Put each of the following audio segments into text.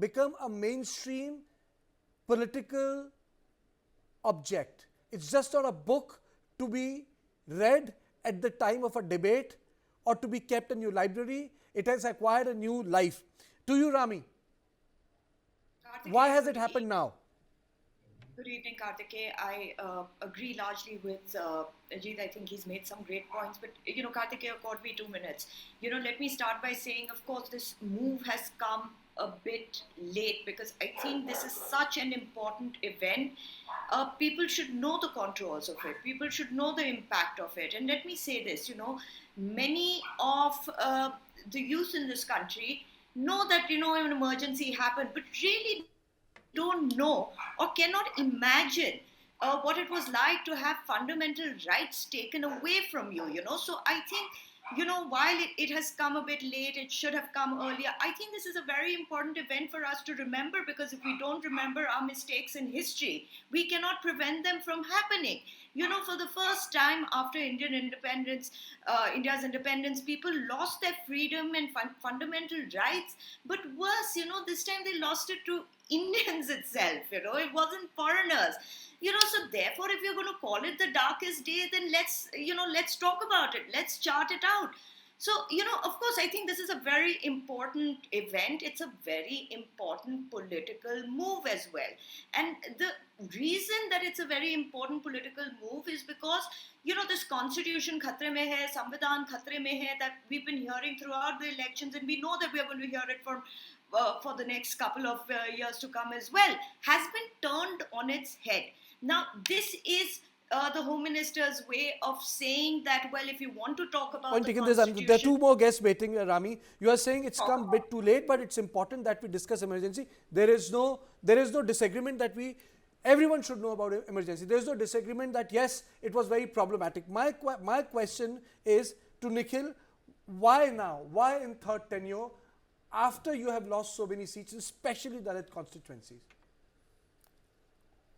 become a mainstream political object. It's just not a book to be read at the time of a debate or to be kept in your library. It has acquired a new life. To you, Rami, why has it happened now? Good evening, Karthikeya. I agree largely with Ajit. I think he's made some great points. But, Karthikeya, got me 2 minutes. Let me start by saying, of course, this move has come a bit late because I think this is such an important event. People should know the contours of it. People should know the impact of it. And let me say this, many of the youth in this country know that, an emergency happened, but really don't know or cannot imagine what it was like to have fundamental rights taken away from you, So I think, while it has come a bit late, it should have come earlier. I think this is a very important event for us to remember because if we don't remember our mistakes in history, we cannot prevent them from happening. For the first time after India's independence, people lost their freedom and fundamental rights. But worse, this time they lost it to Indians itself, it wasn't foreigners. So therefore, if you're going to call it the darkest day, then let's talk about it. Let's chart it out. So, of course, I think this is a very important event. It's a very important political move as well. And the reason that it's a very important political move is because, this constitution khatre mein hai, Samvidhaan khatre mein hai, that we've been hearing throughout the elections, and we know that we are going to hear it for the next couple of years to come as well, has been turned on its head. Now, this is the Home Minister's way of saying that, well, if you want to talk about the Constitution... There are two more guests waiting, Rami. You are saying it's come a bit too late, but it's important that we discuss emergency. There is no disagreement that everyone should know about emergency. There is no disagreement that, yes, it was very problematic. My question is to Nikhil, why now? Why in third tenure, after you have lost so many seats, especially Dalit constituencies?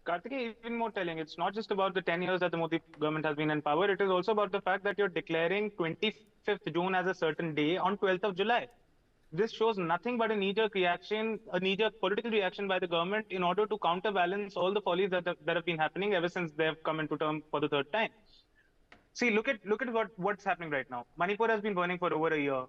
Karthikeya, even more telling, it's not just about the 10 years that the Modi government has been in power. It is also about the fact that you're declaring 25th June as a certain day on 12th of July. This shows nothing but a knee-jerk reaction, a knee-jerk political reaction by the government in order to counterbalance all the follies that have been happening ever since they have come into term for the third time. See, look at what's happening right now. Manipur has been burning for over a year.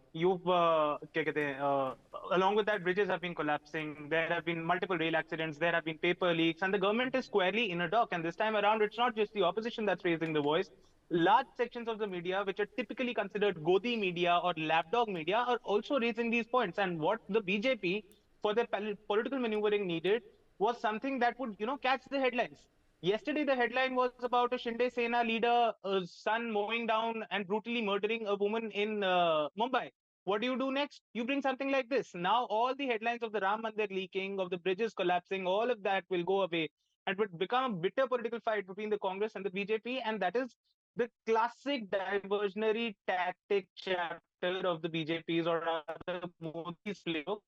Along with that, bridges have been collapsing. There have been multiple rail accidents. There have been paper leaks, and the government is squarely in a dock. And this time around, it's not just the opposition that's raising the voice. Large sections of the media, which are typically considered Godi media or lapdog media, are also raising these points. And what the BJP, for their political maneuvering, needed was something that would, catch the headlines. Yesterday, the headline was about a Shinde Sena leader, son mowing down and brutally murdering a woman in Mumbai. What do you do next? You bring something like this. Now, all the headlines of the Ram Mandir leaking, of the bridges collapsing, all of that will go away and would become a bitter political fight between the Congress and the BJP. And that is the classic diversionary tactic chapter of the BJP's or rather Modi's playbook.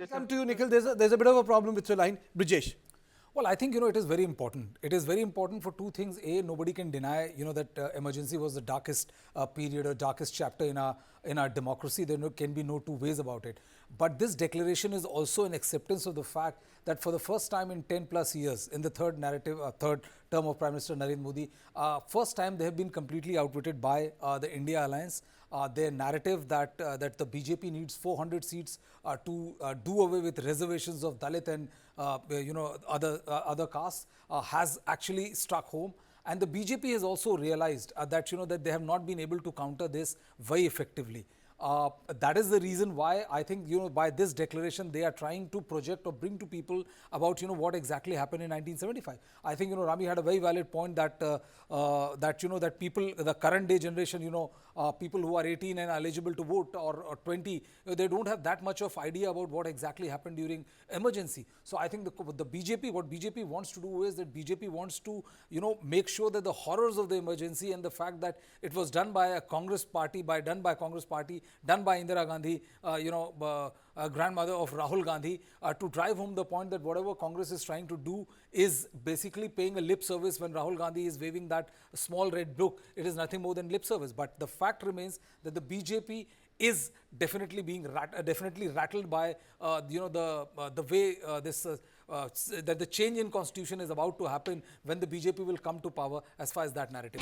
Come to you, Nikhil. There's a bit of a problem with your line. Brijesh. Well, I think, it is very important. It is very important for two things. A, nobody can deny, that emergency was the darkest period or darkest chapter in our democracy. There can be no two ways about it. But this declaration is also an acceptance of the fact that for the first time in 10 plus years, in the third term of Prime Minister Narendra Modi, first time they have been completely outwitted by the India Alliance. Their narrative that the BJP needs 400 seats to do away with reservations of Dalit and other castes has actually struck home. And the BJP has also realized that they have not been able to counter this very effectively. That is the reason why I think, by this declaration, they are trying to project or bring to people about, what exactly happened in 1975. I think, Rami had a very valid point that, that people, the current day generation, people who are 18 and eligible to vote or 20, they don't have that much of idea about what exactly happened during emergency. So I think the BJP, what BJP wants to do is that BJP wants to, make sure that the horrors of the emergency and the fact that it was done by a Congress party, done by Indira Gandhi, grandmother of Rahul Gandhi, to drive home the point that whatever Congress is trying to do is basically paying a lip service when Rahul Gandhi is waving that small red book. It is nothing more than lip service. But the fact remains that the BJP is definitely being definitely rattled by the way that the change in constitution is about to happen when the BJP will come to power, as far as that narrative.